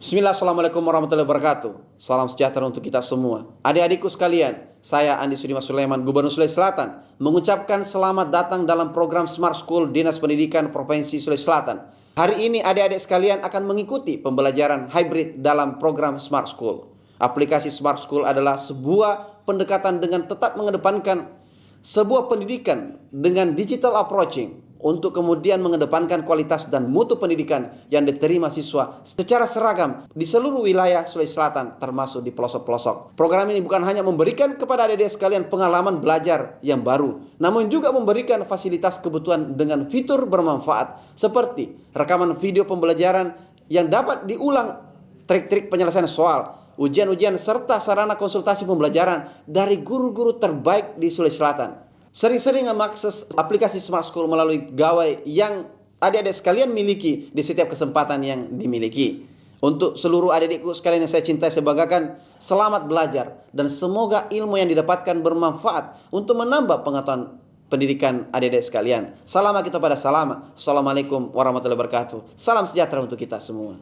Bismillah, assalamualaikum warahmatullahi wabarakatuh. Salam sejahtera untuk kita semua. Adik-adikku sekalian, saya Andi Sudimas Sulaiman, Gubernur Sulawesi Selatan, mengucapkan selamat datang dalam program Smart School Dinas Pendidikan Provinsi Sulawesi Selatan. Hari ini adik-adik sekalian akan mengikuti pembelajaran hybrid dalam program Smart School. Aplikasi Smart School adalah sebuah pendekatan dengan tetap mengedepankan sebuah pendidikan dengan digital approaching, untuk kemudian mengedepankan kualitas dan mutu pendidikan yang diterima siswa secara seragam di seluruh wilayah Sulawesi Selatan, termasuk di pelosok-pelosok. Program ini bukan hanya memberikan kepada adik-adik sekalian pengalaman belajar yang baru, namun juga memberikan fasilitas kebutuhan dengan fitur bermanfaat seperti rekaman video pembelajaran yang dapat diulang, trik-trik penyelesaian soal, ujian-ujian, serta sarana konsultasi pembelajaran dari guru-guru terbaik di Sulawesi Selatan. Sering-sering mengakses aplikasi Smart School melalui gawai yang adik-adik sekalian miliki di setiap kesempatan yang dimiliki. Untuk seluruh adik-adikku sekalian yang saya cintai, saya banggakan, selamat belajar dan semoga ilmu yang didapatkan bermanfaat untuk menambah pengetahuan pendidikan adik-adik sekalian. Salam kita pada salam. Assalamualaikum warahmatullahi wabarakatuh. Salam sejahtera untuk kita semua.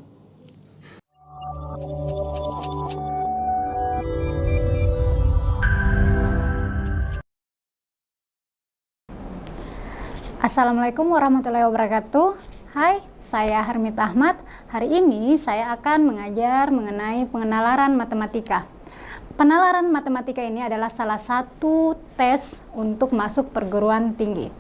Assalamualaikum warahmatullahi wabarakatuh. Hai, saya Hermit Ahmad. Hari ini saya akan mengajar mengenai pengenalan matematika. Penalaran matematika ini adalah salah satu tes untuk masuk perguruan tinggi.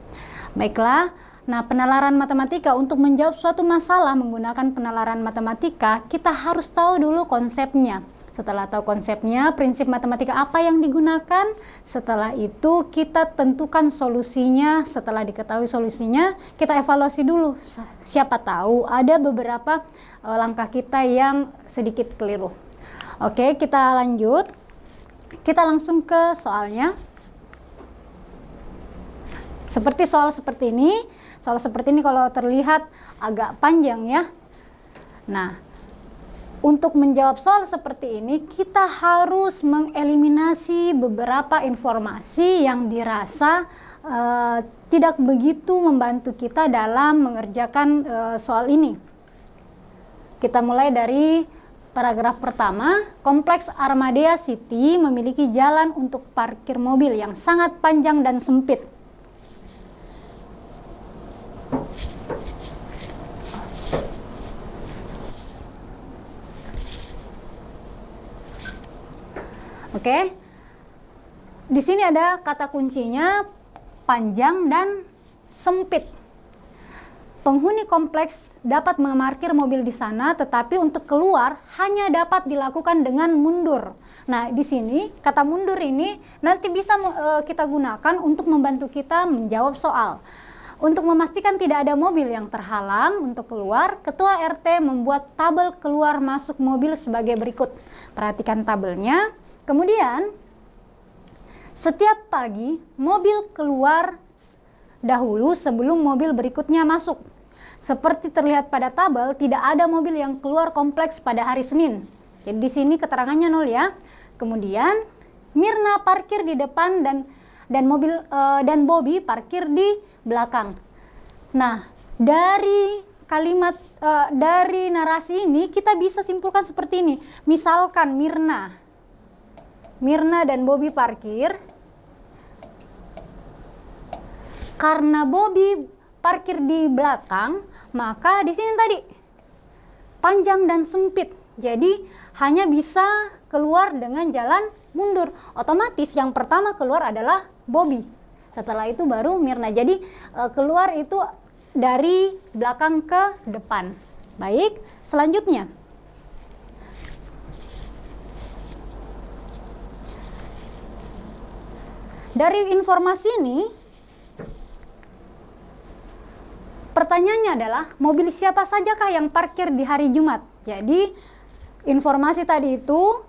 Baiklah, nah penalaran matematika, untuk menjawab suatu masalah menggunakan penalaran matematika, kita harus tahu dulu konsepnya. Setelah tahu konsepnya, prinsip matematika apa yang digunakan, setelah itu kita tentukan solusinya. Setelah diketahui solusinya, kita evaluasi dulu. Siapa tahu ada beberapa langkah kita yang sedikit keliru. Oke, kita lanjut. Kita langsung ke soalnya. Seperti soal seperti ini. Soal seperti ini kalau terlihat agak panjang ya. Nah, untuk menjawab soal seperti ini, kita harus mengeliminasi beberapa informasi yang dirasa tidak begitu membantu kita dalam mengerjakan soal ini. Kita mulai dari paragraf pertama. Kompleks Armadea City memiliki jalan untuk parkir mobil yang sangat panjang dan sempit. Oke, di sini ada kata kuncinya panjang dan sempit. Penghuni kompleks dapat memarkir mobil di sana, tetapi untuk keluar hanya dapat dilakukan dengan mundur. Nah, di sini kata mundur ini nanti bisa kita gunakan untuk membantu kita menjawab soal. Untuk memastikan tidak ada mobil yang terhalang untuk keluar, Ketua RT membuat tabel keluar masuk mobil sebagai berikut. Perhatikan tabelnya. Kemudian, setiap pagi mobil keluar dahulu sebelum mobil berikutnya masuk. Seperti terlihat pada tabel, tidak ada mobil yang keluar kompleks pada hari Senin. Jadi di sini keterangannya 0 ya. Kemudian, Mirna parkir di depan dan Bobby parkir di belakang. Nah, dari kalimat dari narasi ini kita bisa simpulkan seperti ini. Misalkan Mirna dan Bobby parkir. Karena Bobby parkir di belakang, maka di sini tadi panjang dan sempit. Jadi hanya bisa keluar dengan jalan mundur. Otomatis yang pertama keluar adalah Bobby. Setelah itu baru Mirna. Jadi keluar itu dari belakang ke depan. Baik, selanjutnya. Dari informasi ini, pertanyaannya adalah mobil siapa sajakah yang parkir di hari Jumat? Jadi informasi tadi itu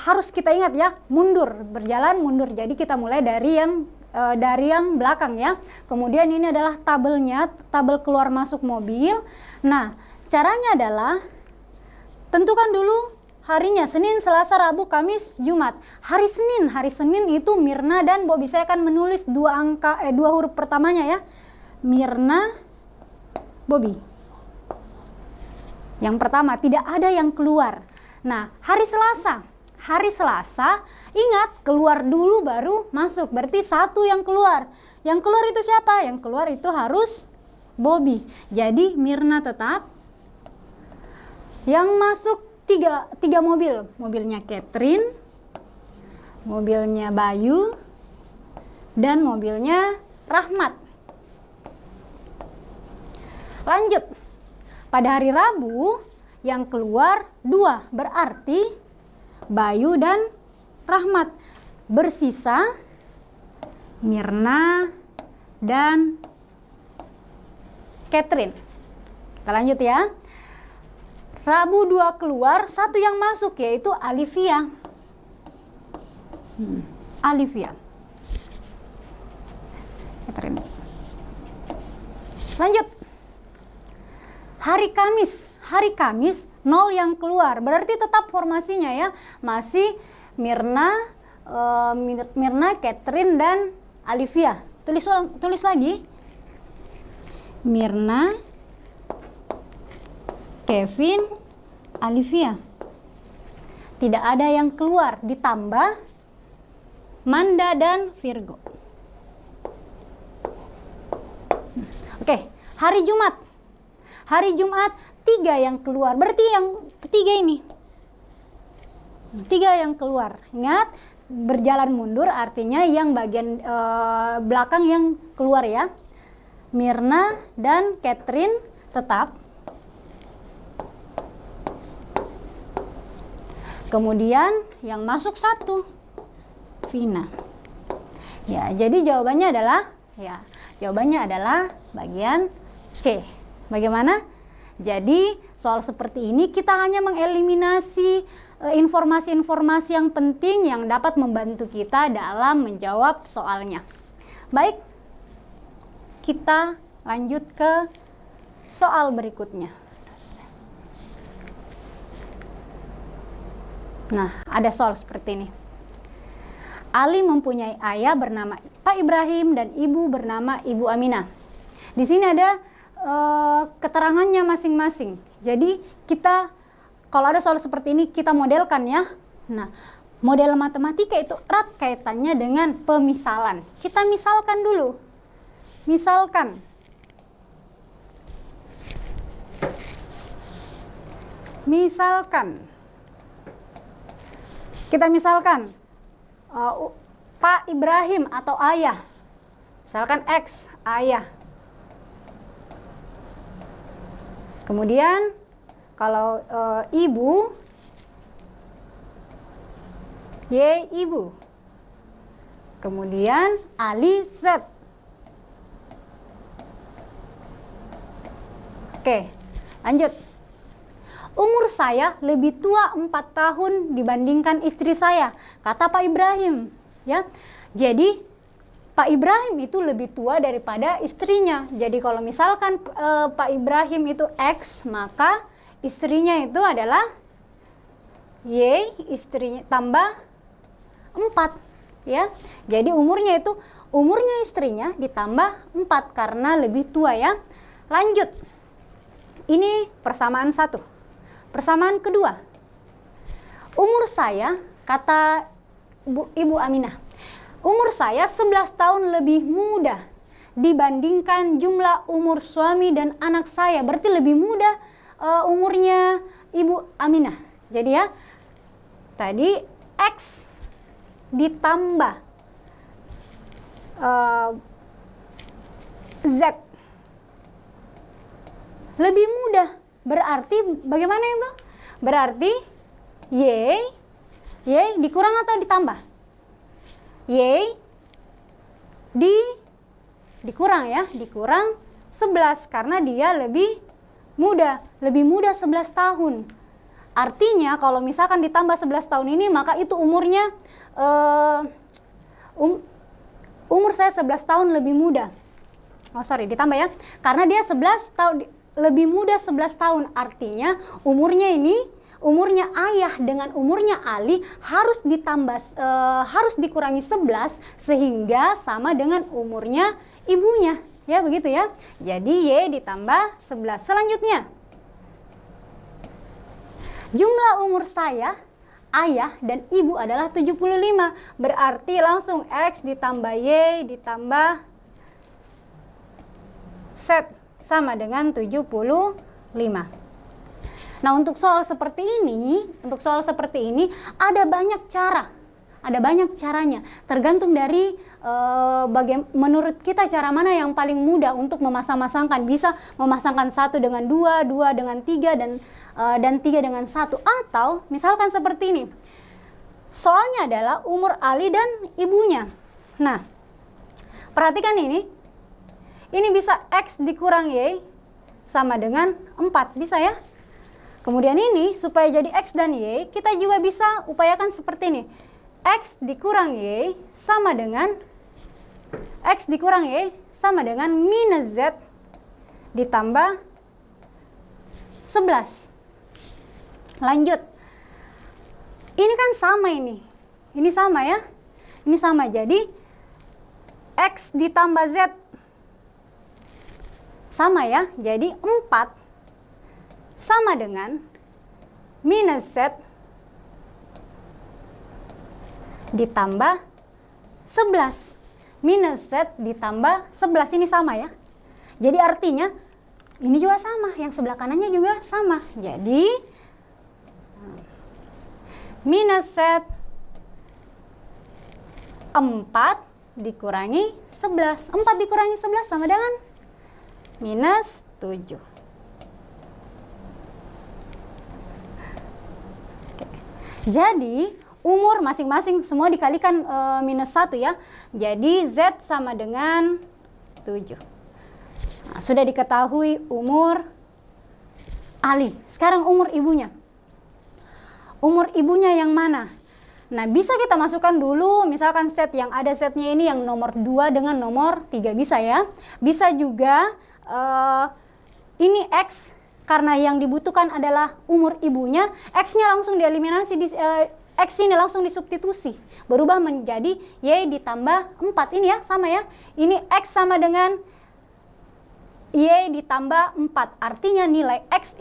harus kita ingat ya, mundur, berjalan mundur. Jadi kita mulai dari yang belakang ya. Kemudian ini adalah tabelnya, tabel keluar masuk mobil. Nah, caranya adalah tentukan dulu harinya, Senin, Selasa, Rabu, Kamis, Jumat. Hari Senin itu Mirna dan Bobby. Saya akan menulis dua huruf pertamanya ya. Mirna, Bobby. Yang pertama, tidak ada yang keluar. Nah, hari Selasa, ingat keluar dulu baru masuk. Berarti satu yang keluar. Yang keluar itu siapa? Yang keluar itu harus Bobby. Jadi Mirna tetap. Yang masuk tiga mobil. Mobilnya Catherine, mobilnya Bayu, dan mobilnya Rahmat. Lanjut. Pada hari Rabu yang keluar 2, berarti Bayu dan Rahmat. Bersisa Mirna dan Catherine. Kita lanjut ya. Rabu 2 keluar, 1 yang masuk yaitu Alivia. Alivia. Catherine. Lanjut. Hari Kamis 0 yang keluar, berarti tetap formasinya ya, masih Mirna, Catherine dan Alivia. Tulis lagi. Mirna, Kevin, Alivia. Tidak ada yang keluar, ditambah Manda dan Virgo. Oke, hari Jumat 3 yang keluar, berarti yang ketiga ini 3 yang keluar. Ingat, berjalan mundur artinya yang bagian belakang yang keluar ya. Mirna dan Catherine tetap. Kemudian yang masuk 1 Vina. Ya, jadi jawabannya adalah bagian C. Bagaimana? Jadi soal seperti ini kita hanya mengeliminasi informasi-informasi yang penting yang dapat membantu kita dalam menjawab soalnya. Baik, kita lanjut ke soal berikutnya. Nah, ada soal seperti ini. Ali mempunyai ayah bernama Pak Ibrahim dan ibu bernama Ibu Aminah. Di sini ada keterangannya masing-masing. Jadi kita kalau ada soal seperti ini kita modelkan ya. Nah, model matematika itu erat kaitannya dengan pemisalan. Kita misalkan dulu. Misalkan kita misalkan Pak Ibrahim atau ayah. Misalkan X, ayah. Kemudian kalau ibu, Y ibu. Kemudian Ali Z. Oke, lanjut. Umur saya lebih tua 4 tahun dibandingkan istri saya, kata Pak Ibrahim. Ya, jadi Pak Ibrahim itu lebih tua daripada istrinya. Jadi kalau misalkan Pak Ibrahim itu X, maka istrinya itu adalah Y, istrinya tambah 4. Ya, jadi umurnya istrinya ditambah 4 karena lebih tua ya. Lanjut. Ini persamaan 1. Persamaan kedua. Umur saya, kata Ibu Aminah, umur saya 11 tahun lebih muda dibandingkan jumlah umur suami dan anak saya. Berarti lebih muda umurnya Ibu Aminah. Jadi ya, tadi X ditambah Z. Lebih muda. Berarti bagaimana itu? Berarti Y dikurang atau ditambah? Y dikurang ya, dikurang 11 karena dia lebih muda 11 tahun. Artinya kalau misalkan ditambah 11 tahun ini, maka itu umurnya umur saya 11 tahun lebih muda. Oh sorry, ditambah ya. Karena dia 11 tahun lebih muda 11 tahun. Artinya umurnya ini, umurnya ayah dengan umurnya Ali harus ditambah harus dikurangi 11 sehingga sama dengan umurnya ibunya. Ya begitu ya. Jadi Y ditambah 11. Selanjutnya, jumlah umur saya, ayah dan ibu adalah 75. Berarti langsung X ditambah Y ditambah Z sama dengan 75. Nah, untuk soal seperti ini ada banyak cara. Ada banyak caranya. Tergantung dari menurut kita cara mana yang paling mudah untuk memasang-masangkan. Bisa memasangkan 1 dengan 2, 2 dengan 3 dan 3 dengan 1, atau misalkan seperti ini. Soalnya adalah umur Ali dan ibunya. Nah, perhatikan ini. Ini bisa X dikurang Y sama dengan 4, bisa ya? Kemudian ini supaya jadi X dan Y, kita juga bisa upayakan seperti ini. X dikurang Y sama dengan minus Z ditambah 11. Lanjut. Ini kan sama ini. Ini sama ya? Ini sama, jadi X ditambah Z sama ya, jadi 4 sama dengan minus Z ditambah 11. Minus Z ditambah 11 ini sama ya. Jadi artinya ini juga sama, yang sebelah kanannya juga sama. Jadi minus Z 4 dikurangi 11. 4 dikurangi 11 sama dengan minus 7. Oke. Jadi umur masing-masing semua dikalikan minus 1 ya. Jadi Z sama dengan 7. Nah, sudah diketahui umur Ali. Sekarang umur ibunya. Umur ibunya yang mana? Nah, bisa kita masukkan dulu misalkan set yang ada setnya ini yang nomor 2 dengan nomor 3, bisa ya. Bisa juga ini X, karena yang dibutuhkan adalah umur ibunya, X-nya langsung dieliminasi, X ini langsung disubstitusi, berubah menjadi Y ditambah 4, ini ya, sama ya. Ini X sama dengan Y ditambah 4, artinya nilai X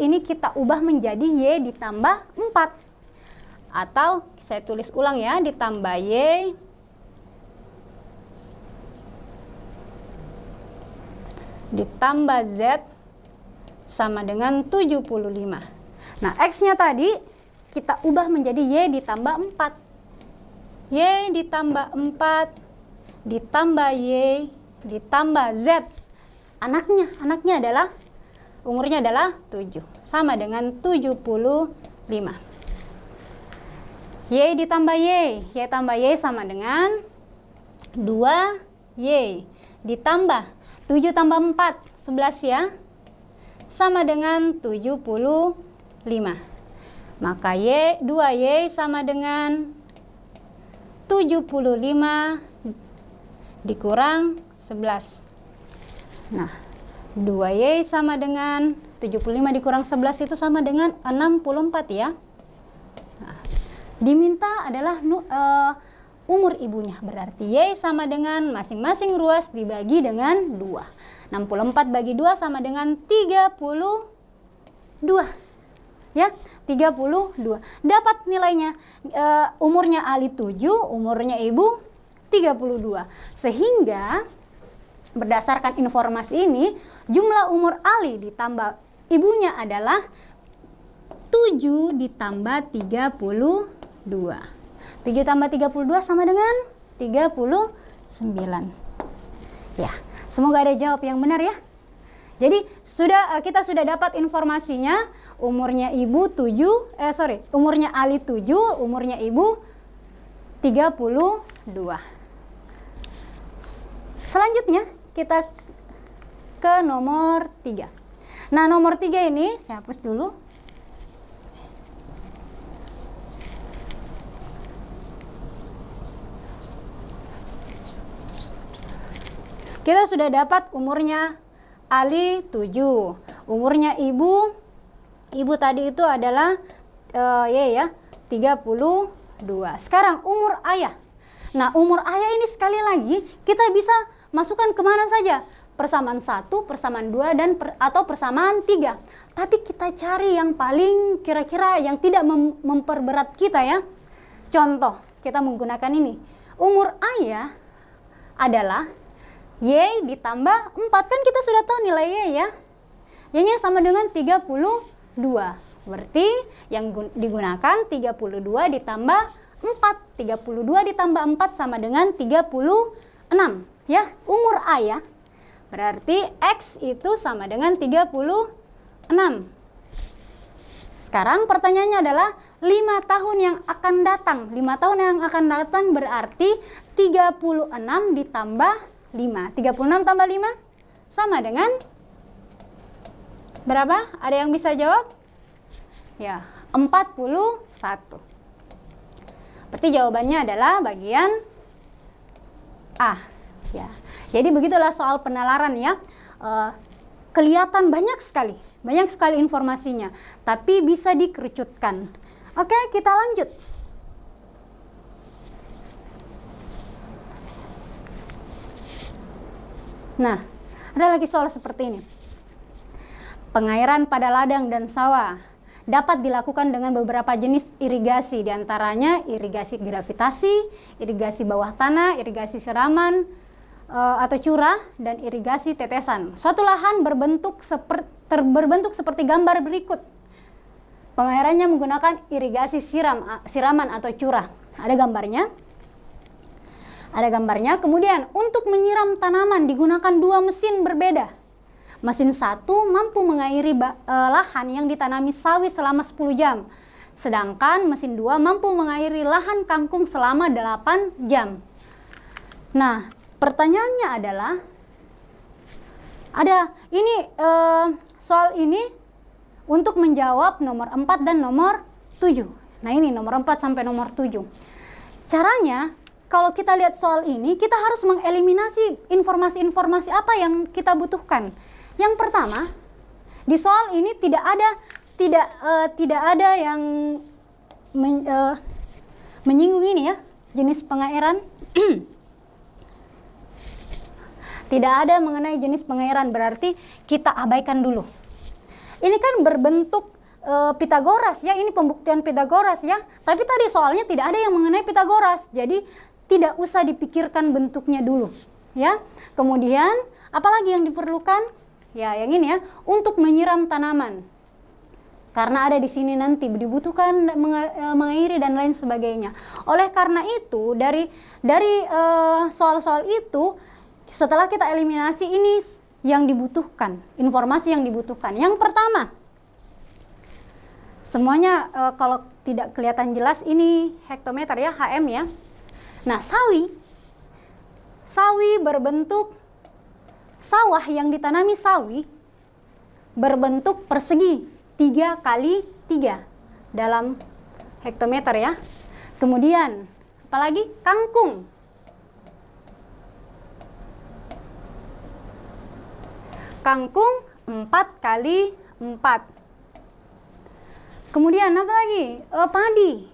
ini kita ubah menjadi Y ditambah 4. Atau saya tulis ulang ya, ditambah Y ditambah Z sama dengan 75. Nah, X-nya tadi kita ubah menjadi Y ditambah 4. Y ditambah 4 ditambah Y ditambah Z. Anaknya adalah, umurnya adalah 7. Sama dengan 75. Y ditambah Y. Y tambah Y sama dengan 2Y. Ditambah 7 tambah 4, 11 ya. Sama dengan 75. Maka 2Y sama dengan 75 dikurang 11. Nah, 2Y sama dengan 75 dikurang 11 itu sama dengan 64 ya. Nah, diminta adalah umur ibunya, berarti Y sama dengan masing-masing ruas dibagi dengan 2. 64 bagi 2 sama dengan 32. Ya, 32. Dapat nilainya. Umurnya Ali 7, umurnya ibu 32. Sehingga berdasarkan informasi ini, jumlah umur Ali ditambah ibunya adalah 7 ditambah 32. 7 tambah 32 sama dengan 39. Ya, semoga ada jawab yang benar ya. Jadi kita sudah dapat informasinya, umurnya umurnya Ali 7, umurnya ibu 32. Selanjutnya kita ke nomor 3. Nah, nomor 3 ini saya hapus dulu. Kita sudah dapat umurnya Ali 7. Umurnya ibu tadi itu adalah Y ya, 32. Sekarang umur ayah. Nah, umur ayah ini sekali lagi kita bisa masukkan kemana saja. Persamaan 1, persamaan 2, dan atau persamaan 3. Tapi kita cari yang paling kira-kira yang tidak memperberat kita ya. Contoh, kita menggunakan ini. Umur ayah adalah Y ditambah 4. Kan kita sudah tahu nilai Y ya. Y-nya sama dengan 32. Berarti yang digunakan 32 ditambah 4. 32 ditambah 4 sama dengan 36. Ya, umur ayah berarti X itu sama dengan 36. Sekarang pertanyaannya adalah 5 tahun yang akan datang. 5 tahun yang akan datang berarti 36 ditambah 5. 36 tambah 5 sama dengan berapa? Ada yang bisa jawab? Ya, 41. Berarti jawabannya adalah bagian A. Ya. Jadi begitulah soal penalaran ya. Kelihatan banyak sekali informasinya, tapi bisa dikerucutkan. Oke, kita lanjut. Nah, ada lagi soal seperti ini. Pengairan pada ladang dan sawah dapat dilakukan dengan beberapa jenis irigasi, diantaranya irigasi gravitasi, irigasi bawah tanah, irigasi siraman atau curah, dan irigasi tetesan. Suatu lahan berbentuk seperti gambar berikut. Pengairannya menggunakan irigasi siraman atau curah. Ada gambarnya. Kemudian untuk menyiram tanaman digunakan 2 mesin berbeda. Mesin 1 mampu mengairi lahan yang ditanami sawi selama 10 jam. Sedangkan mesin 2 mampu mengairi lahan kangkung selama 8 jam. Nah, pertanyaannya adalah, soal ini untuk menjawab nomor 4 dan nomor 7. Nah, ini nomor 4 sampai nomor 7. Caranya, kalau kita lihat soal ini, kita harus mengeliminasi informasi-informasi apa yang kita butuhkan. Yang pertama, di soal ini tidak ada yang menyinggung ini ya, jenis pengairan. Tidak ada mengenai jenis pengairan, berarti kita abaikan dulu. Ini kan berbentuk Pitagoras ya, ini pembuktian Pitagoras ya. Tapi tadi soalnya tidak ada yang mengenai Pitagoras, jadi tidak usah dipikirkan bentuknya dulu ya. Kemudian apalagi yang diperlukan? Ya, yang ini ya, untuk menyiram tanaman. Karena ada di sini nanti dibutuhkan mengairi dan lain sebagainya. Oleh karena itu, dari soal-soal itu, setelah kita eliminasi, ini yang dibutuhkan, informasi yang dibutuhkan. Yang pertama, semuanya kalau tidak kelihatan jelas, ini hektometer ya, HM ya. Nah, sawi berbentuk, sawah yang ditanami sawi berbentuk persegi 3 kali 3 dalam hektometer ya. Kemudian apalagi? Kangkung. Kangkung 4 kali 4. Kemudian apa lagi? Padi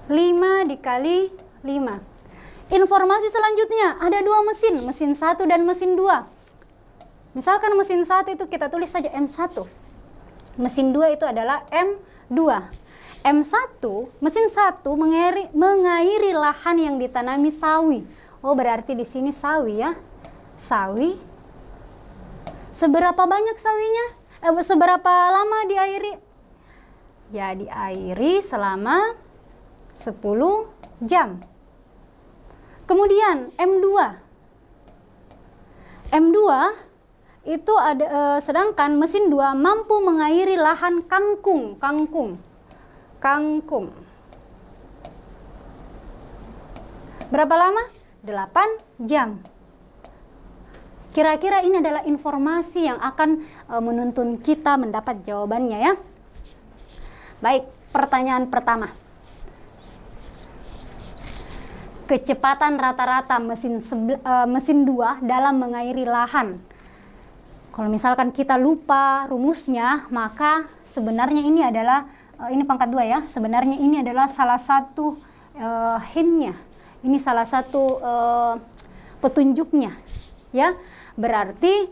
5 dikali 5. Informasi selanjutnya, ada 2 mesin 1 dan mesin 2. Misalkan mesin 1 itu kita tulis saja M1. Mesin 2 itu adalah M2. M1, mesin 1 mengairi lahan yang ditanami sawi. Oh, berarti di sini sawi ya. Sawi. Seberapa banyak sawinya? Seberapa lama diairi? Ya, diairi selama 10 jam. Kemudian M2 itu ada sedangkan mesin 2 mampu mengairi lahan kangkung. Berapa lama? 8 jam. Kira-kira ini adalah informasi yang akan menuntun kita mendapat jawabannya ya. Baik, pertanyaan pertama. kecepatan rata-rata mesin 2 dalam mengairi lahan. Kalau misalkan kita lupa rumusnya, maka sebenarnya ini adalah ini pangkat 2 ya. Sebenarnya ini adalah salah satu hintnya. Ini salah satu petunjuknya, ya. Berarti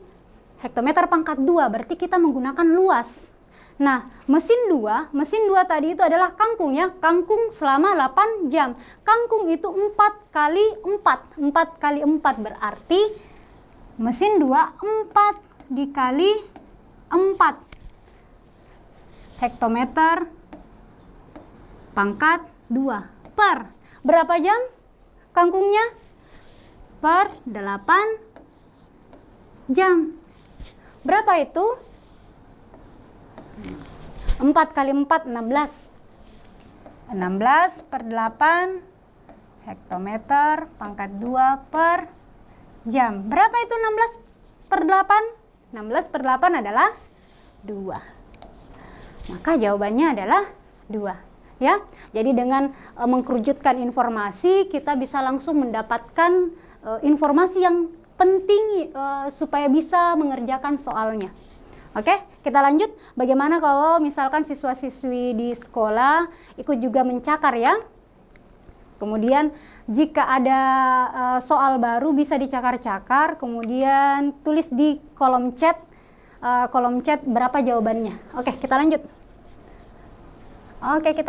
hektometer pangkat 2 berarti kita menggunakan luas. Nah, mesin 2 tadi itu adalah kangkung ya. Kangkung selama 8 jam. Kangkung itu 4 kali 4. 4 kali 4 berarti mesin 2 4 dikali 4 hektometer pangkat 2 per berapa jam kangkungnya? Per 8 jam. Berapa itu? 4 kali 4, 16. 16 per 8 hektometer pangkat 2 per jam. Berapa itu 16 per 8? 16 per 8 adalah 2. Maka jawabannya adalah 2. Ya, jadi dengan mengkerucutkan informasi, kita bisa langsung mendapatkan informasi yang penting supaya bisa mengerjakan soalnya. Oke, kita lanjut. Bagaimana kalau misalkan siswa-siswi di sekolah ikut juga mencakar ya? Kemudian jika ada soal baru bisa dicakar-cakar, kemudian tulis di kolom chat berapa jawabannya. Oke, kita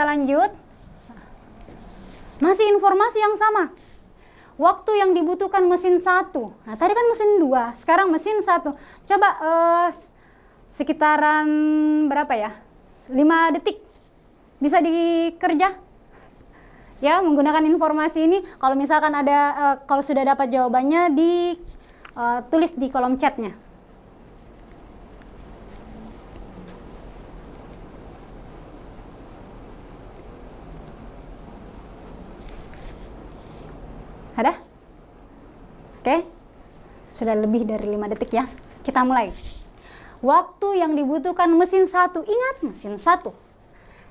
lanjut. Masih informasi yang sama. Waktu yang dibutuhkan mesin 1. Nah, tadi kan mesin 2, sekarang mesin 1. Coba sekitaran berapa ya? 5 detik. Bisa dikerja? Ya, menggunakan informasi ini. Kalau misalkan ada kalau sudah dapat jawabannya tulis di kolom chatnya. Ada? Oke. Sudah lebih dari 5 detik ya. Kita mulai. Waktu yang dibutuhkan mesin 1. Ingat, mesin 1.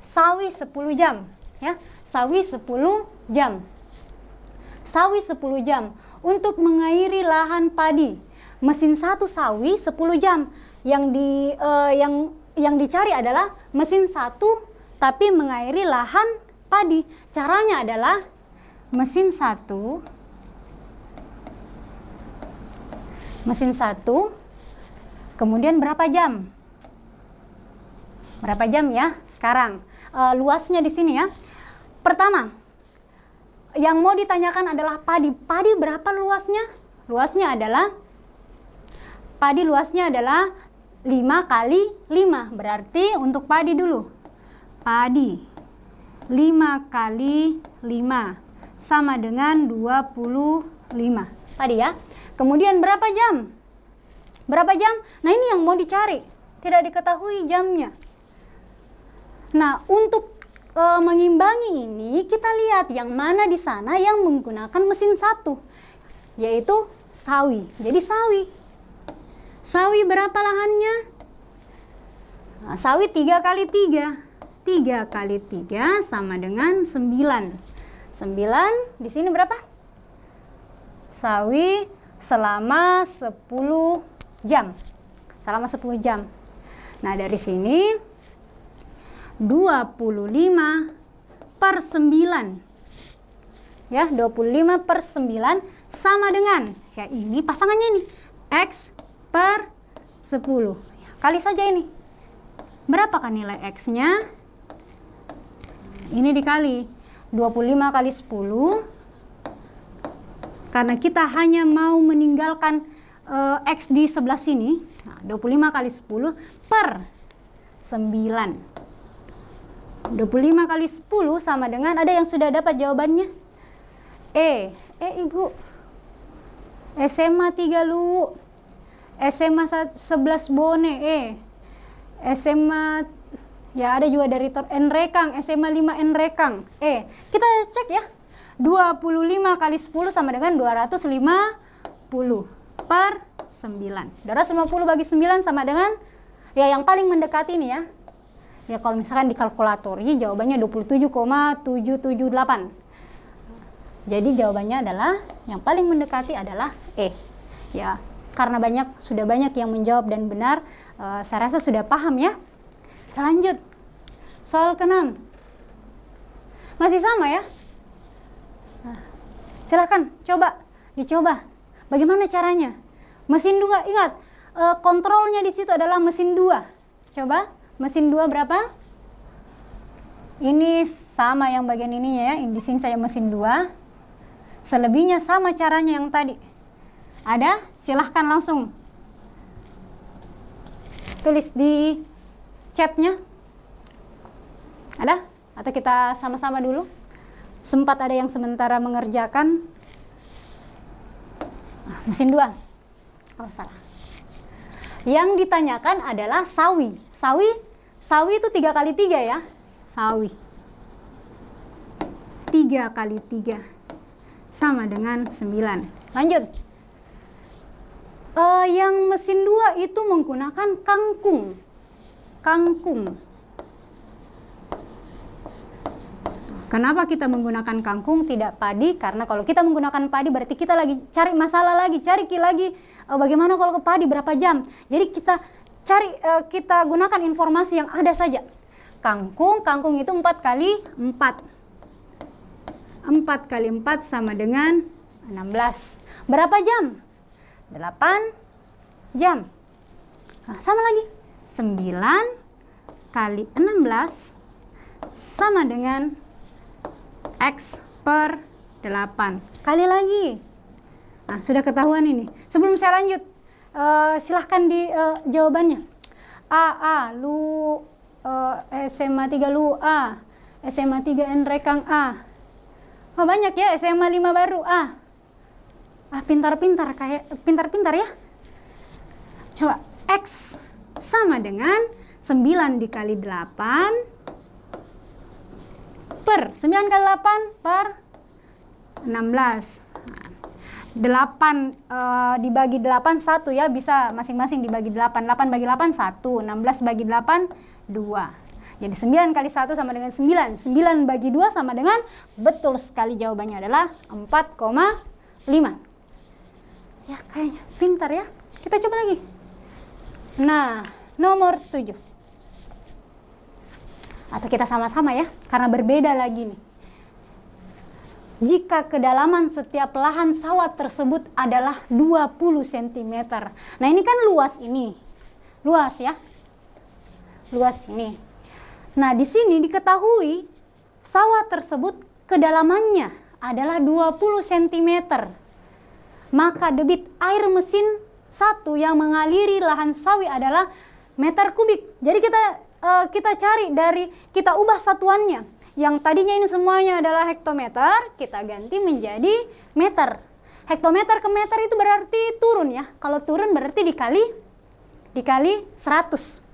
Sawi 10 jam, ya. Sawi 10 jam. Sawi 10 jam untuk mengairi lahan padi. Mesin 1 sawi 10 jam. Yang dicari adalah mesin 1 tapi mengairi lahan padi. Caranya adalah mesin 1 kemudian berapa jam? Berapa jam ya? Sekarang luasnya di sini ya. Pertama, yang mau ditanyakan adalah padi. Padi berapa luasnya? Padi luasnya adalah 5 kali 5. Berarti untuk padi dulu. Padi 5 kali 5 sama dengan 25. Tadi ya. Kemudian berapa jam? Berapa jam? Nah, ini yang mau dicari. Tidak diketahui jamnya. Nah, untuk mengimbangi ini, kita lihat yang mana di sana yang menggunakan mesin 1, yaitu sawi. Jadi sawi berapa lahannya? Nah, sawi 3 kali 3. 3 kali 3 sama dengan 9. 9 di sini berapa? Sawi selama 10 jam. Selama 10 jam. Nah, dari sini 25 per 9. Ya, 25 per 9 sama dengan, ya ini pasangannya ini, X per 10. Kali saja ini. Berapakah nilai X-nya? Ini dikali 25 kali 10. Karena kita hanya mau meninggalkan X di sebelah sini. Nah, 25 kali 10 per 9. 25 kali 10 sama dengan, ada yang sudah dapat jawabannya? Ibu. SMA 3 Lu. SMA 11 Bone. SMA, ya ada juga dari N Rekang, SMA 5 N Rekang. Kita cek ya. 25 kali 10 sama dengan 250 per 9. 250 bagi 9 sama dengan, ya yang paling mendekati ini ya. Ya kalau misalkan di kalkulator, ini jawabannya 27,778. Jadi jawabannya adalah yang paling mendekati adalah E. Ya, karena sudah banyak yang menjawab dan benar, saya rasa sudah paham ya. Kita lanjut. Soal ke-6. Masih sama ya? Nah, silahkan dicoba. Bagaimana caranya? Mesin 2, ingat, kontrolnya di situ adalah mesin 2. Coba, mesin 2 berapa? Ini sama yang bagian ininya ya, di sini saya mesin 2. Selebihnya sama caranya yang tadi. Ada? Silahkan langsung tulis di chatnya. Ada? Atau kita sama-sama dulu? Sempat ada yang sementara mengerjakan. Mesin 2. Oh, salah. Yang ditanyakan adalah sawi. Sawi itu 3 kali 3 ya. Sawi 3 kali 3 sama dengan 9. Lanjut. Yang mesin 2 itu menggunakan kangkung. Kenapa kita menggunakan kangkung tidak padi? Karena kalau kita menggunakan padi berarti kita lagi cari masalah lagi, bagaimana kalau ke padi berapa jam. Jadi kita gunakan informasi yang ada saja. Kangkung itu 4 kali 4. 4 kali 4 sama dengan 16. Berapa jam? 8 jam. Nah, sama lagi. 9 kali 16 sama dengan X per 8. Kali lagi. Nah, sudah ketahuan ini. Sebelum saya lanjut, silahkan di jawabannya. Lu SMA 3 lu A. SMA 3 N rekang A. Oh, banyak ya, SMA 5 baru A. Pintar-pintar ya. Coba, X sama dengan 9 dikali 8 per 9 kali 8 per 16. 8 dibagi 8 1 ya, bisa masing-masing dibagi 8. 8 bagi 8 1, 16 bagi 8 2. Jadi 9 kali 1 sama dengan 9. 9 bagi 2 sama dengan, betul sekali jawabannya adalah 4,5. Ya kayaknya pintar ya. Kita coba lagi. Nah, nomor 7. Atau kita sama-sama ya, karena berbeda lagi nih. Jika kedalaman setiap lahan sawah tersebut adalah 20 cm. Nah, ini kan luas ini. Luas ya. Luas ini. Nah, di sini diketahui sawah tersebut kedalamannya adalah 20 cm. Maka debit air mesin 1 yang mengaliri lahan sawi adalah meter kubik. Jadi kita cari kita ubah satuannya. Yang tadinya ini semuanya adalah hektometer, kita ganti menjadi meter. Hektometer ke meter itu berarti turun ya. Kalau turun berarti dikali 100.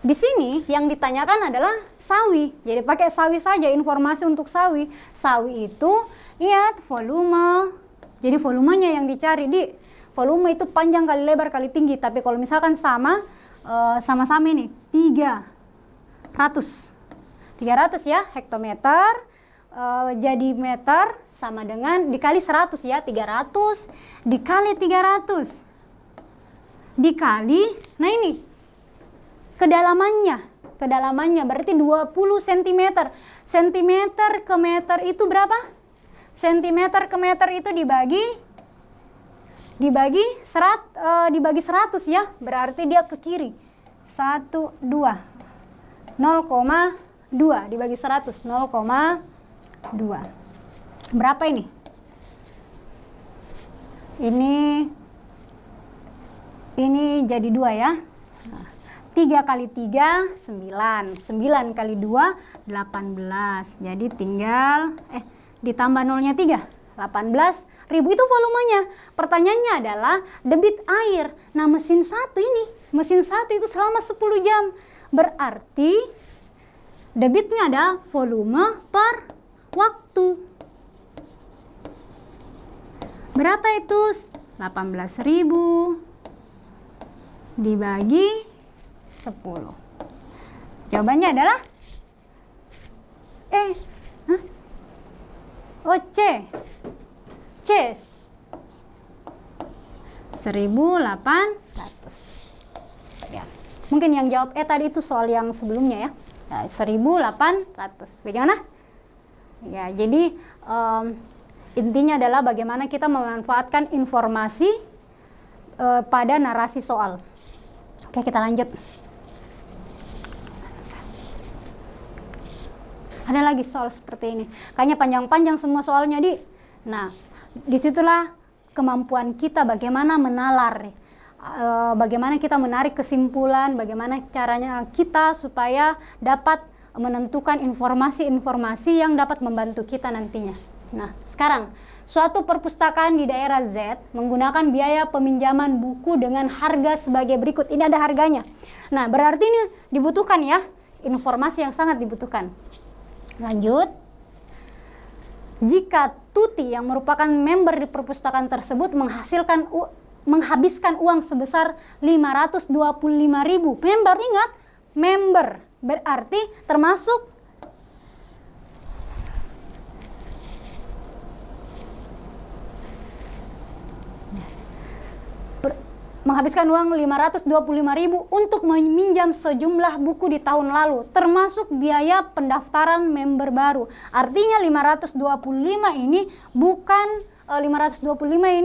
Di sini yang ditanyakan adalah sawi. Jadi pakai sawi saja, informasi untuk sawi. Sawi itu, lihat volume. Jadi volumenya yang dicari. Volume itu panjang kali lebar kali tinggi. Tapi kalau misalkan sama-sama ini 300 ya, hektometer jadi meter sama dengan dikali 100 ya, 300 dikali 300 dikali, nah ini kedalamannya berarti 20 cm. Centimeter ke meter itu berapa? Centimeter ke meter itu dibagi 100 ya, berarti dia ke kiri. 1, 2, 0,2 dibagi 100, 0,2. Berapa ini? Ini jadi 2 ya. 3 kali 3, 9. 9 kali 2, 18. Jadi tinggal, ditambah nolnya 3. 18.000 itu volumenya. Pertanyaannya adalah debit air. Nah, mesin 1 itu selama 10 jam. Berarti debitnya ada volume per waktu. Berapa itu? 18.000 dibagi 10. Jawabannya adalah Oh, C. 1.800. Ya. Mungkin yang jawab tadi itu soal yang sebelumnya ya. 1.800. Bagaimana? Ya, jadi intinya adalah bagaimana kita memanfaatkan informasi pada narasi soal. Oke, kita lanjut. Ada lagi soal seperti ini. Kayaknya panjang-panjang semua soalnya, Di. Nah, disitulah kemampuan kita bagaimana menalar, bagaimana kita menarik kesimpulan, bagaimana caranya kita supaya dapat menentukan informasi-informasi yang dapat membantu kita nantinya. Nah, sekarang suatu perpustakaan di daerah Z menggunakan biaya peminjaman buku dengan harga sebagai berikut. Ini ada harganya. Nah, berarti ini dibutuhkan ya, informasi yang sangat dibutuhkan. Lanjut. Jika Tuti yang merupakan member di perpustakaan tersebut menghabiskan uang sebesar 525.000. Member, ingat, member berarti termasuk menghabiskan uang 525.000 untuk meminjam sejumlah buku di tahun lalu, termasuk biaya pendaftaran member baru. Artinya 525 ini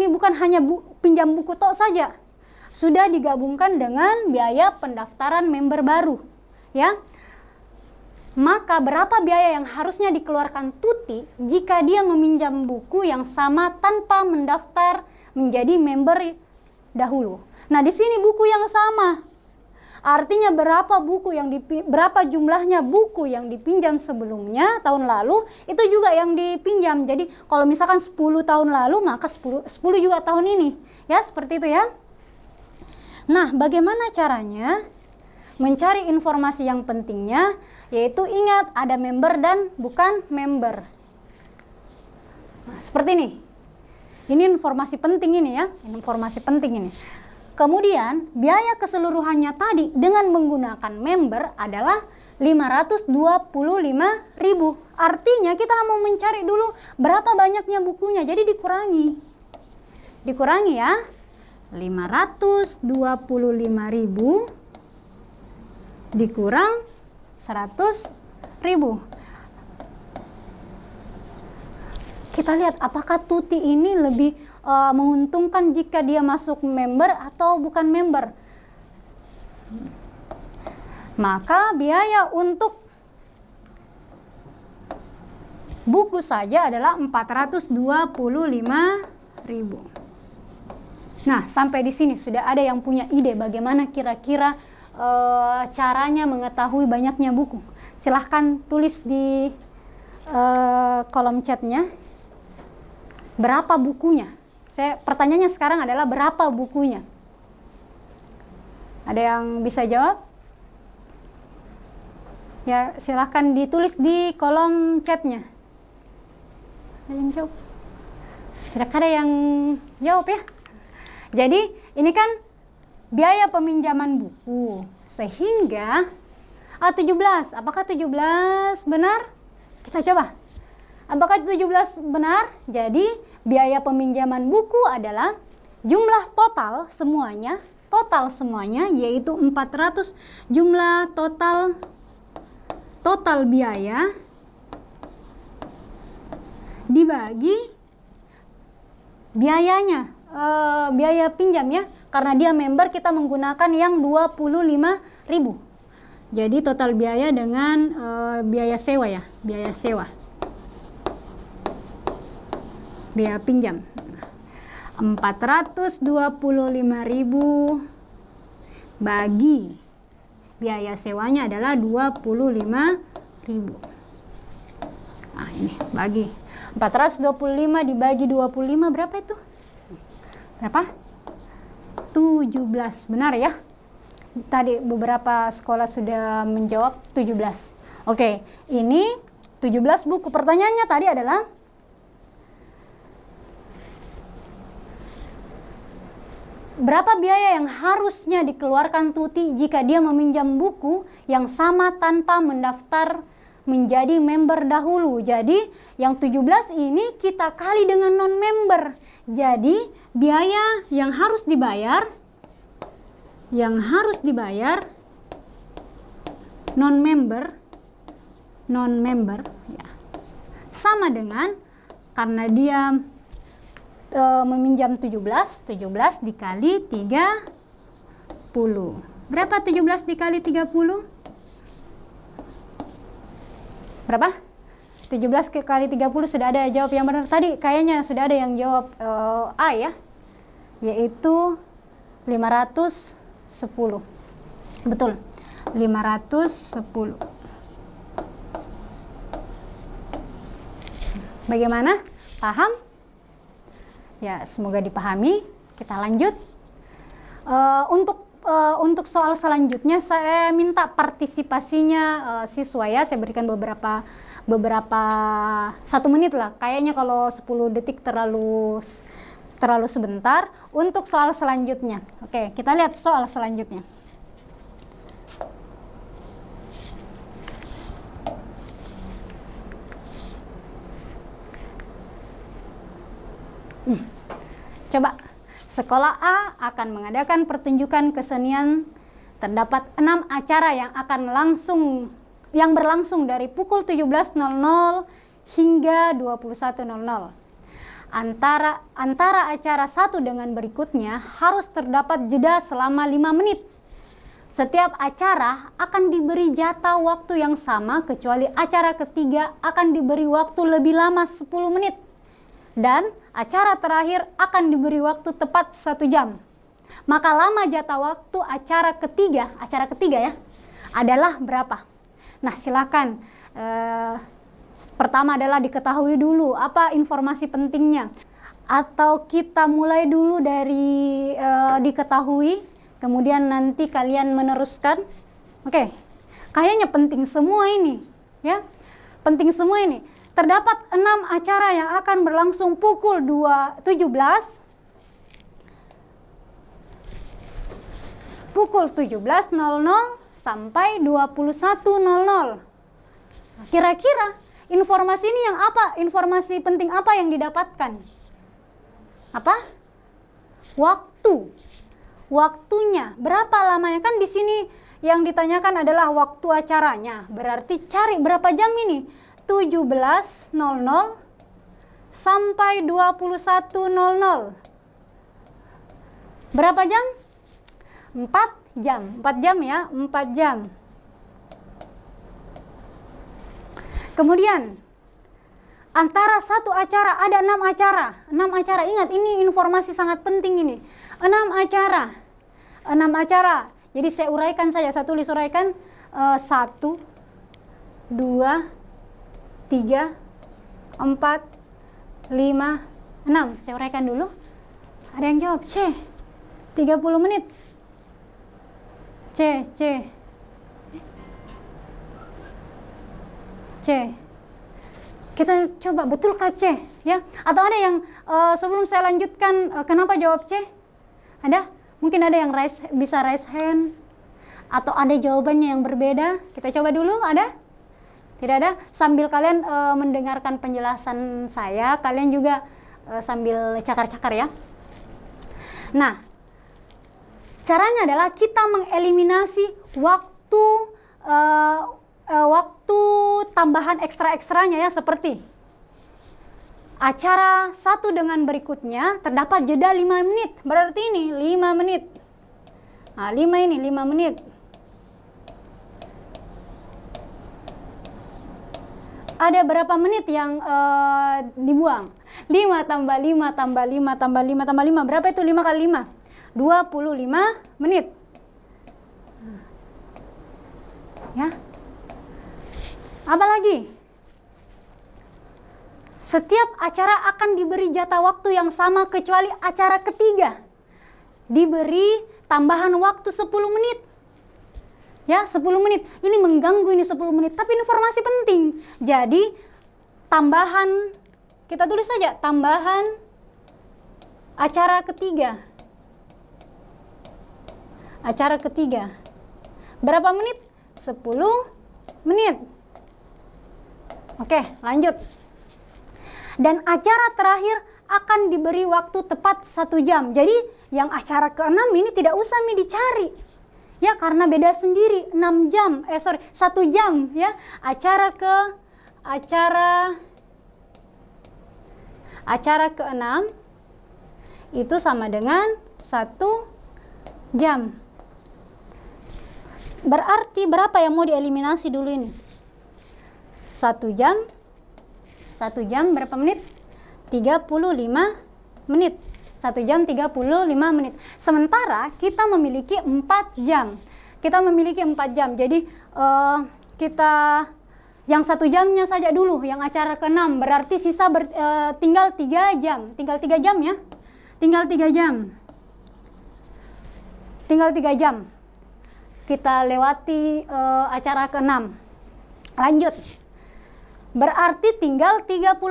bukan hanya pinjam buku tok saja. Sudah digabungkan dengan biaya pendaftaran member baru, ya. Maka berapa biaya yang harusnya dikeluarkan Tuti jika dia meminjam buku yang sama tanpa mendaftar menjadi member dahulu? Nah, di sini buku yang sama. Artinya berapa jumlahnya buku yang dipinjam sebelumnya tahun lalu itu juga yang dipinjam. Jadi kalau misalkan 10 tahun lalu maka 10 juga tahun ini. Ya, seperti itu ya. Nah, bagaimana caranya mencari informasi yang pentingnya? Yaitu ingat ada member dan bukan member. Nah, seperti ini. Ini informasi penting ini ya. Informasi penting ini. Kemudian biaya keseluruhannya tadi dengan menggunakan member adalah 525.000. Artinya kita mau mencari dulu berapa banyaknya bukunya. Jadi dikurangi ya. 525.000 dikurang 100.000. Kita lihat apakah Tuti ini lebih menguntungkan jika dia masuk member atau bukan member. Maka biaya untuk buku saja adalah 425.000. Nah, sampai di sini sudah ada yang punya ide bagaimana kira-kira caranya mengetahui banyaknya buku. Silahkan tulis di kolom chatnya berapa bukunya. Pertanyaannya sekarang adalah berapa bukunya? Ada yang bisa jawab? Ya, silahkan ditulis di kolom chatnya. Ada yang jawab? Tidak ada yang jawab ya? Jadi ini kan biaya peminjaman buku. Sehingga 17. Apakah 17 benar? Kita coba. Apakah 17 benar? Jadi biaya peminjaman buku adalah jumlah total semuanya yaitu 400 jumlah total biaya dibagi biayanya, biaya pinjam ya. Karena dia member kita menggunakan yang 25.000. Jadi total biaya dengan biaya sewa ya, biaya pinjam 425.000 bagi biaya sewanya adalah 25.000. Nah, ini bagi 425 dibagi 25 berapa itu? Berapa? 17. Benar ya? Tadi beberapa sekolah sudah menjawab 17. Oke, ini 17 buku. Pertanyaannya tadi adalah berapa biaya yang harusnya dikeluarkan Tuti jika dia meminjam buku yang sama tanpa mendaftar menjadi member dahulu. Jadi yang 17 ini kita kali dengan non-member. Jadi biaya yang harus dibayar non-member ya, sama dengan, karena dia meminjam 17 dikali 30. Berapa 17 dikali 30? Berapa? 17 kali 30 sudah ada jawab yang benar. Tadi kayaknya sudah ada yang jawab A ya, yaitu 510. Betul, 510. Bagaimana? Paham? Ya, semoga dipahami. Kita lanjut. Untuk soal selanjutnya saya minta partisipasinya siswa ya. Saya berikan beberapa 1 menit lah. Kayaknya kalau 10 detik terlalu sebentar. Untuk soal selanjutnya. Oke, kita lihat soal selanjutnya. Coba, sekolah A akan mengadakan pertunjukan kesenian. Terdapat 6 acara yang berlangsung dari pukul 17.00 hingga 21.00. Antara acara satu dengan berikutnya harus terdapat jeda selama 5 menit. Setiap acara akan diberi jatah waktu yang sama, kecuali acara ketiga akan diberi waktu lebih lama 10 menit. Dan acara terakhir akan diberi waktu tepat 1 jam. Maka lama jatah waktu acara ketiga ya, adalah berapa? Nah, silakan. Pertama adalah diketahui dulu apa informasi pentingnya. Atau kita mulai dulu dari diketahui, kemudian nanti kalian meneruskan. Oke, kayaknya penting semua ini ya. Penting semua ini. Terdapat 6 acara yang akan berlangsung pukul 17.00 sampai 21.00. Kira-kira informasi ini yang apa? Informasi penting apa yang didapatkan? Apa? Waktu. Waktunya. Berapa lamanya? Kan di sini yang ditanyakan adalah waktu acaranya. Berarti cari berapa jam ini? 17.00 sampai 21.00. Berapa jam? 4 jam. 4 jam ya, 4 jam. Kemudian antara satu acara ada 6 acara. 6 acara. Ingat, ini informasi sangat penting ini. 6 acara. 6 acara. Jadi saya uraikan saja, saya tulis uraikan. 1 2 3 4 5 6. Saya uraikan dulu. Ada yang jawab C. 30 menit. C. Kita coba, betulkah C ya? Atau ada yang sebelum saya lanjutkan, kenapa jawab C? Ada? Mungkin ada yang bisa raise hand, atau ada jawabannya yang berbeda. Kita coba dulu, ada? Tidak ada? Sambil kalian mendengarkan penjelasan saya, kalian juga sambil cakar-cakar ya. Nah, caranya adalah kita mengeliminasi waktu tambahan ekstra-ekstranya ya, seperti acara satu dengan berikutnya terdapat jeda 5 menit. Berarti ini 5 menit. Nah, 5 menit. Ada berapa menit yang dibuang? 5 tambah 5 tambah 5 tambah 5 tambah 5. Berapa itu 5 kali 5? 25 menit. Ya. Apa lagi? Setiap acara akan diberi jatah waktu yang sama, kecuali acara ketiga diberi tambahan waktu 10 menit. Ya, 10 menit. Ini mengganggu ini 10 menit, tapi informasi penting. Jadi, tambahan, kita tulis saja, tambahan acara ketiga. Acara ketiga. Berapa menit? 10 menit. Oke, lanjut. Dan acara terakhir akan diberi waktu tepat 1 jam. Jadi yang acara ke-6 ini tidak usah dicari. Ya, karena beda sendiri 1 jam ya. Acara ke-6 itu sama dengan 1 jam. Berarti berapa yang mau dieliminasi dulu ini? 1 jam berapa menit? 35 menit. 1 jam 35 menit. Sementara kita memiliki 4 jam. Jadi kita yang 1 jamnya saja dulu, yang acara ke-6. Berarti sisa tinggal 3 jam. Tinggal 3 jam ya. Tinggal 3 jam. Kita lewati acara ke-6. Lanjut. Berarti tinggal 35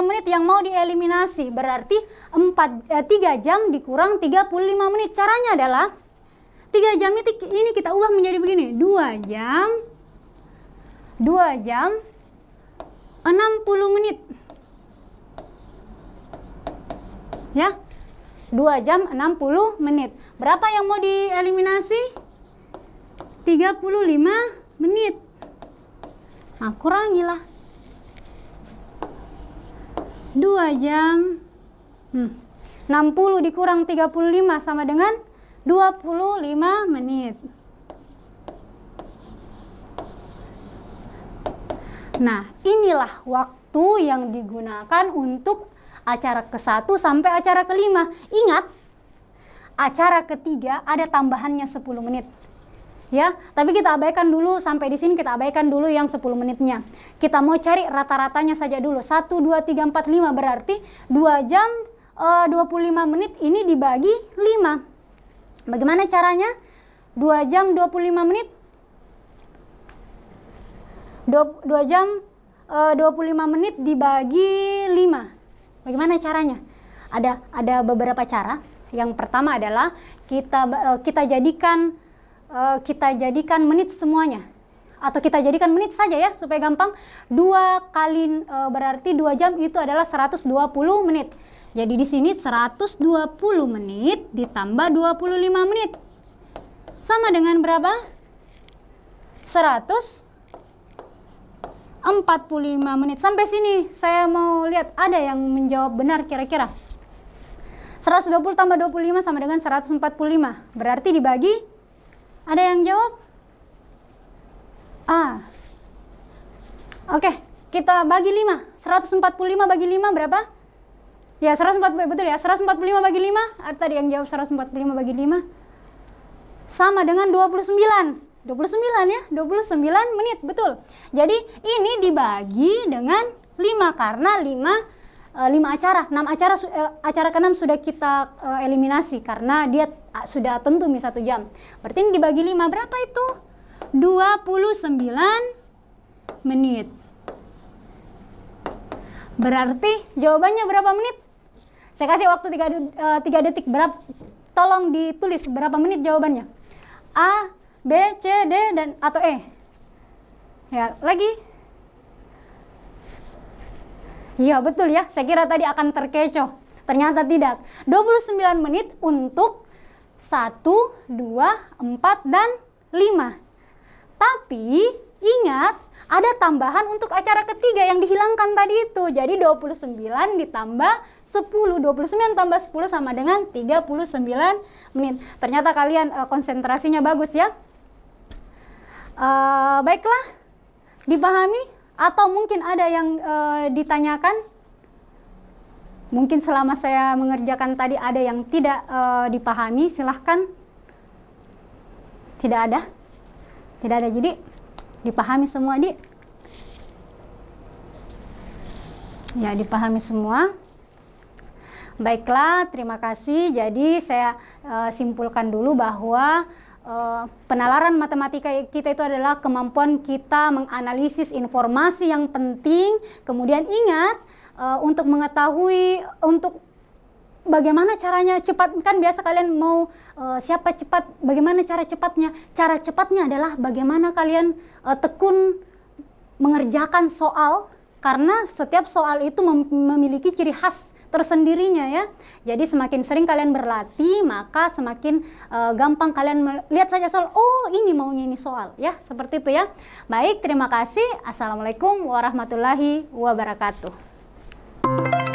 menit yang mau dieliminasi. Berarti 3 jam dikurang 35 menit. Caranya adalah 3 jam ini kita ubah menjadi begini. 2 jam 60 menit. Ya. 2 jam 60 menit. Berapa yang mau dieliminasi? 35 menit. Nah, kurangilah. 2 jam 60 dikurang 35 sama dengan 25 menit. Nah, inilah waktu yang digunakan untuk acara ke-1 sampai acara ke-5. Ingat, acara ke-3 ada tambahannya 10 menit. Ya, tapi kita abaikan dulu sampai di sini, kita abaikan dulu yang 10 menitnya. Kita mau cari rata-ratanya saja dulu. 1 2 3 4 5 berarti 2 jam 25 menit ini dibagi 5. Bagaimana caranya? 2 jam 25 menit 2 jam 25 menit dibagi 5. Bagaimana caranya? Ada beberapa cara. Yang pertama adalah kita jadikan menit semuanya, atau kita jadikan menit saja ya supaya gampang. 2 kali berarti 2 jam itu adalah 120 menit. Jadi di sini 120 menit ditambah 25 menit sama dengan berapa? 145 menit. Sampai sini saya mau lihat ada yang menjawab benar kira-kira. 120 tambah 25 sama dengan 145. Berarti dibagi, ada yang jawab? Oke, kita bagi 5. 145 bagi 5 berapa? Ya, 145 betul ya. 145 bagi 5, tadi yang jawab 145 bagi 5 sama dengan 29 ya, 29 menit, betul. Jadi ini dibagi dengan 5 karena 5 acara, 6 acara ke-6 sudah kita eliminasi karena dia sudah tentu 1 jam. Berarti ini dibagi 5 berapa itu? 29 menit. Berarti jawabannya berapa menit? Saya kasih waktu 3 detik. Tolong ditulis berapa menit jawabannya. A, B, C, D, dan atau E. Ya, lagi. Iya, betul ya. Saya kira tadi akan terkecoh. Ternyata tidak. 29 menit untuk 1, 2, 4, dan 5. Tapi ingat, ada tambahan untuk acara ketiga yang dihilangkan tadi itu. Jadi 29 ditambah 10. 29 tambah 10 sama dengan 39 menit. Ternyata kalian konsentrasinya bagus ya. Baiklah, dipahami? Atau mungkin ada yang ditanyakan? Mungkin selama saya mengerjakan tadi ada yang tidak dipahami, silahkan. Tidak ada? Tidak ada, jadi dipahami semua, Di? Ya, dipahami semua. Baiklah, terima kasih. Jadi saya simpulkan dulu bahwa penalaran matematika kita itu adalah kemampuan kita menganalisis informasi yang penting. Kemudian ingat, untuk mengetahui bagaimana caranya cepat, kan biasa kalian mau siapa cepat, bagaimana cara cepatnya? Cara cepatnya adalah bagaimana kalian tekun mengerjakan soal karena setiap soal itu memiliki ciri khas tersendirinya ya. Jadi semakin sering kalian berlatih, maka semakin gampang kalian lihat saja soal, oh ini maunya ini soal ya, seperti itu ya. Baik, terima kasih. Assalamualaikum warahmatullahi wabarakatuh.